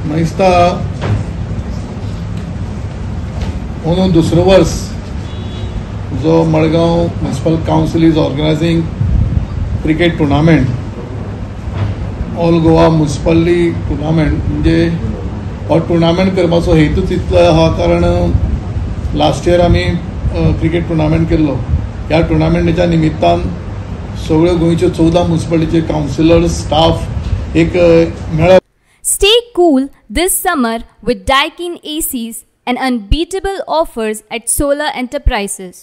म्हाका दिसता अंदू दुसरो वर्स जो Madgaon municipal council is organising cricket tournament, all Goa municipal league tournament. म्हणजे हो टुर्नामेंट करपाचो हेतूच इतलो आहा कारण लास्ट इयर आमी क्रिकेट टुर्नामेंट केल्लो. ह्या टुर्नामेंटाच्या निमित्तान सगळ्यो गोंयच्यो 14 म्युनिसिपालिटीचे कावन्सिलर्स स्टाफ एक मेळप. Stay cool this summer with Daikin ACs and unbeatable offers at Solar Enterprises.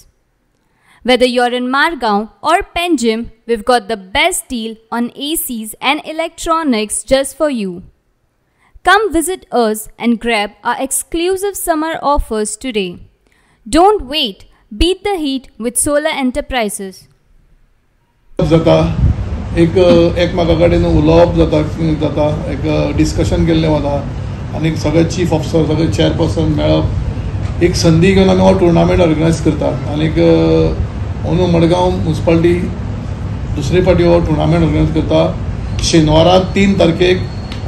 Whether you're in Margaon or Penjim, we've got the best deal on ACs and electronics just for you. Come visit us and grab our exclusive summer offers today. Don't wait. Beat the heat with Solar Enterprises. एकमेका कडेन उलोवप जाता एक discussion केल्लें वता आनी सगळे chief officer सगळे चेअरपर्सन मेळप, एक संदी घेवन आमी हो टुर्नामेंट ऑर्गनायज करतात. आनीक अंदू मडगांव म्युनिसिपालिटी दुसरे फावटी हो टुर्नामेंट ऑर्गनायज करता शेनवाराक 3 तारखेक.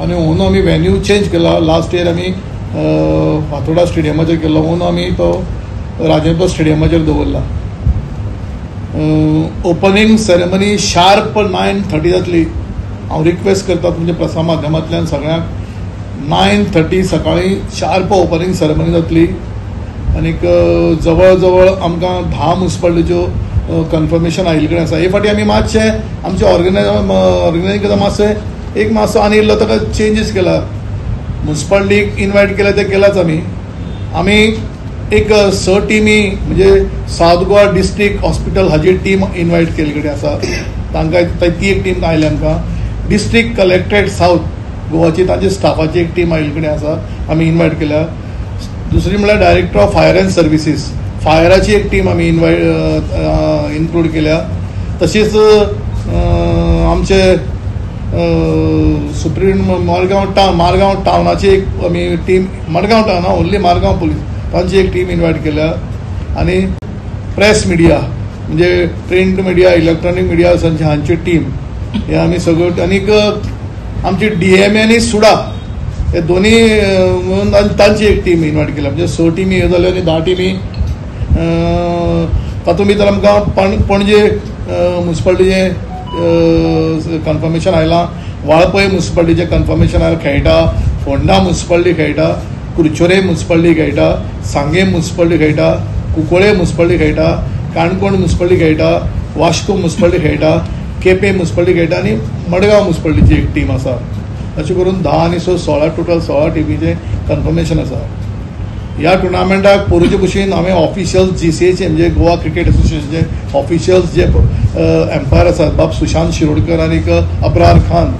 आनी अंदू आमी वेन्यू चेंज केला. लास्ट इयर आमी फातोर्डा स्टेडियमाचेर केल्लो, अंदू आमी तो राजेंद्र स्टेडियमाचेर दवरला. ओपनिंग सेरेमनी शार्प 9:30 जातली. हांव रिक्वेस्ट करता तुमच्या प्रसार माध्यमांतल्यान सगळ्यांक 9:30 सकाळीं शार्प ओपनिंग सेरेमनी जातली. आनीक जवळ जवळ आमकां 10 म्युनिसिपालिटीच्यो कन्फर्मेशन आयिल्ले कडेन आसा. हे फावटी आमी मातशें आमचे ऑर्गनायझींग करता मातसो आनी इल्लो ताका चेंजीस केला. म्युनिसिपालिटीक इन्वायट केला ते केलाच आमी एक 6 टिमी म्हणजे सावथ गोवा डिस्ट्रिक्ट हॉस्पिटल हाजी टीम इन्वायट केल्ले कडेन आसा. तांकां ती एक टीम आयली. आमकां डिस्ट्रिक्ट कलेक्टरेट सावथ गोवाची तांचे स्टाफाची एक टीम आयिल्ले कडेन आसा, आमी इन्वायट केल्या. दुसरी म्हळ्यार director of fire and services फायराची एक टीम आमी इन्क्लूड केल्या. तशीच आमचे सुप्रीम मारगांव टावनाची एक आमी team, Madgaon town only Margao police तांची एक टीम इन्वायट केल्या. आनी प्रेस मिडिया म्हणजे प्रिंट मिडिया इलेक्ट्रॉनिक मिडिया हांची टीम हे आमी सगळ्यो. आनीक आमची DMA आनी सुडा हे दोनी तांची एक टीम इन्वायट केल्या. म्हणजे 6 टिमी हे जाल्यो आनी 10 टिमी. तातूंत भितर आमकां पणजे म्युनिसिपालिटीचें कन्फर्मेशन आयलां, वाळपय म्युनिसिपालिटीचें कन्फर्मेशन आयलां, खेळटा. फोंडा म्युनिसिपालिटी खेळटा, कुडचोरे म्युनिसिपालिटी खेळटा, सांगें म्युनिसिपालिटी खेळटा, कुंकळे म्युनिसिपालिटी खेळटा, काणकोण म्युनिसिपालिटी खेळटा, वास्को म्युनिसिपालिटी खेळटा, केपें म्युनिसिपालिटी खेळटा आनी मडगांव म्युनिसिपालिटीची एक टीम आसा. अशें करून 10 आनी 16 टोटल 16 टिमीचें कन्फर्मेशन आसा. ह्या टुर्नामेंटाक पोरूचे भशेन हांवें ऑफिशियल्स GCAचे म्हणजे गोवा क्रिकेट एसोसिएशनचे ऑफिशियल्स जे एम्पायर आसात बाब सुशांत शिरोडकर आनीक अब्रार खान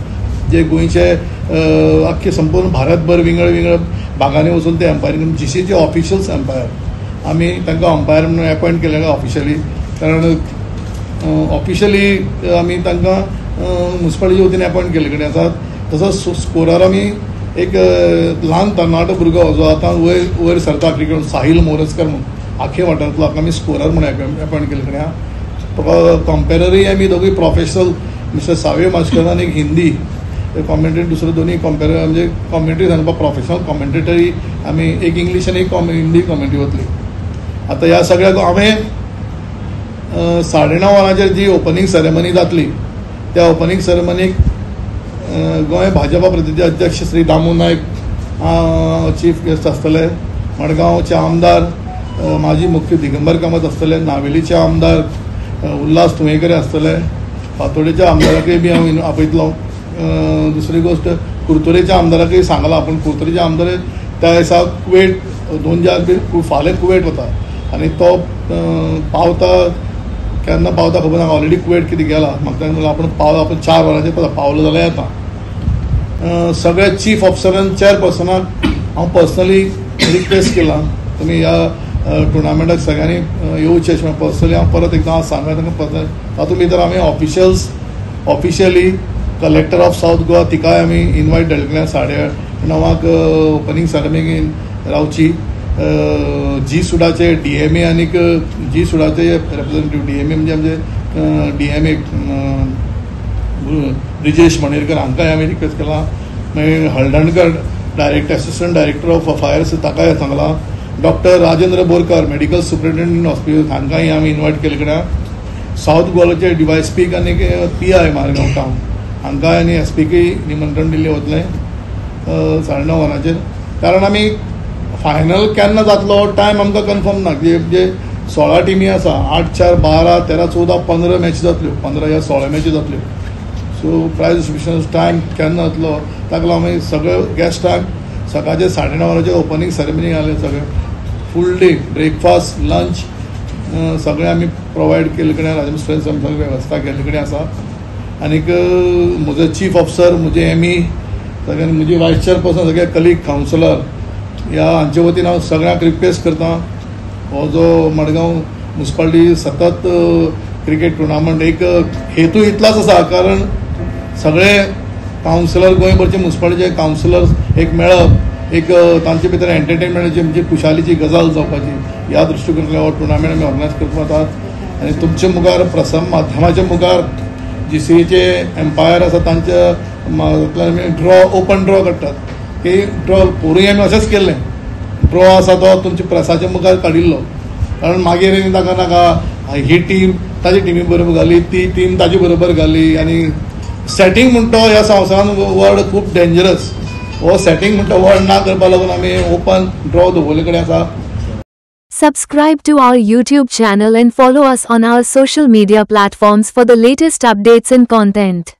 जे गोंयचे आख्खे संपूर्ण भारतभर विंगड भागांनी वचून ते एम्पायरींग GCAचे ऑफिशियल्स एम्पायर आमी तांकां अंपायर म्हणून अपॉयंट केले ऑफिशियली. कारण ऑफिशियली आमी तांकां म्युनिसिपालिटी वतीन अपॉयंट केल्ले कडेन आसात. तसोच स्कोरर आमी एक ल्हान तरणाटो भुरगो जो आतां वयर सरता क्रिकेट साहिल मोरजकर म्हणून आख्खे वाठारांतलो आमी स्कोरर म्हणून अपॉयंट केल्ले कडेन आहा. कंपेररी आमी दोगूय प्रोफेशनल मिस्टर सावे मास्कर आनी एक हिंदी कॉमेंटेटरी दुसरे दोन्ही म्हणजे कॉमेंट्री सांगपा प्रोफेशनल कॉमेंटेटरी आमी एक इंग्लीश आनी एक हिंदी कॉमेंट्री वतली. आतां ह्या सगळ्याक हांवें 9:30 वरांचेर जी ओपनिंग सेरेमनी जातली त्या ओपनिंग सेरेमनीक गोंय भाजपा प्रतिनिधी अध्यक्ष श्री दामू नायक चीफ गेस्ट आसतले, मडगांवचे आमदार माजी मुख्य दिगंबर कामत आसतले, नावेलीचे आमदार उल्हास तुयेंकर आसतले, फातोडेच्या आमदाराकय बी हांव आपयतलो. दुसरी गोष्ट कुर्तोरेच्या आमदाराकय सांगला आपण कुर्तोरेच्या आमदार त्या दिसा कुवेट 2 फाल्यां कुवेट वता आनी तो पावता केन्ना पावता खबर ना. ऑलरेडी कुवेट कितें गेला म्हाका आपण 4 वरांचेर पावलो जाल्यार येता. सगळ्या चीफ ऑफिसरान चेअरपर्सनाक हांव पर्सनली रिक्वेस्ट केला तुमी ह्या टुर्नामेंटाक सगळ्यांनी येवचें अशें पर्सनली हांव परत एकदां सांगता तांकां. तातूंत भितर हांवें officially collector of south Goa तिकाय आमी इन्वायट धाडलें केल्या 9:30 ओपनिंग सेरेमनी रावची. सुडाचे DMA आनीक सुडाचे रिप्रेझेंटेटिव्ह DMA म्हणजे आमचे DMA ब्रिजेश मणेरकर हांकांय हांवें रिक्वेस्ट केला. मागीर Haldankar assistant director of affairs ताकाय सांगला. Doctor Rajendra Borkar medical superintendent hospital हांकांय आमी इन्वायट केले कडेन. साऊथ गोवाचे DYSP आनी PI मारगांव टावन हांकांय आनी SPK निमंत्रण दिल्लें वतलें 9:30 वरांचेर. कारण आमी फायनल केन्ना जातलो टायम आमकां कन्फर्म ना. जे 16 टिमी आसा 8, 4, 12, 13, 14, 15 मॅच जातल्यो. 15 या 16 मॅची जातल्यो. सो प्रायज डिस्ट्रिब्युशन टायम केन्ना जातलो ताका लागून आमी सगळे गेस्टांक सकाळचे 9:30 वरांचेर ओपनिंग सेरेमनी घाले. सगळे फूल डे ब्रेकफास्ट लंच सगळें आमी प्रोवायड केले कडेन राजमिस्ट्रीन सगळी वेवस्था केल्ले कडेन आसा. आनीक म्हजो चीफ ऑफिसर म्हजे ME सगळ्यांनी म्हजी वायस चेअरपर्सन सगळे कलीग कावन्सिलर ह्या हांचे वतीन हांव सगळ्यांक रिक्वेस्ट करता. हो जो मडगांव म्युनिसिपालिटी सतत क्रिकेट टुर्नामेंट एक हेतू इतलाच आसा कारण सगळे कावन्सिलर गोंयभरचे म्युनिसिपालिटीचे कावन्सिलर्स एक मेळप एक तांचे भितर एंटरटेनमेंटाची म्हणजे खुशालीची गजाल जावपाची ह्या दृश्टीकोनांतल्यान हो टुर्नामेंट आमी ऑर्गनायज करता वतात. आनी तुमचे मुखार प्रसार माध्यमाच्या मुखार GCAचे एम्पायर आसा तांच्या आमी ओपन ड्रॉ करतात. की ड्रॉ पोरूय आमी अशेंच केल्लें. ड्रॉ आसा तो तुमच्या प्रेसाच्या मुखार काडिल्लो कारण मागीर ताका नाका ही टीम ताजी टिमी बरोबर घाली ती टीम ताजे बरोबर घाली. आनी सेटींग म्हणटा ह्या संवसारान वर्ड खूब डेंजरस. हो सेटींग म्हणटा वर्ड ना करपा लागून आमी ओपन ड्रॉ दवरले कडेन आसा. Subscribe to our YouTube channel and follow us on our social media platforms for the latest updates and content.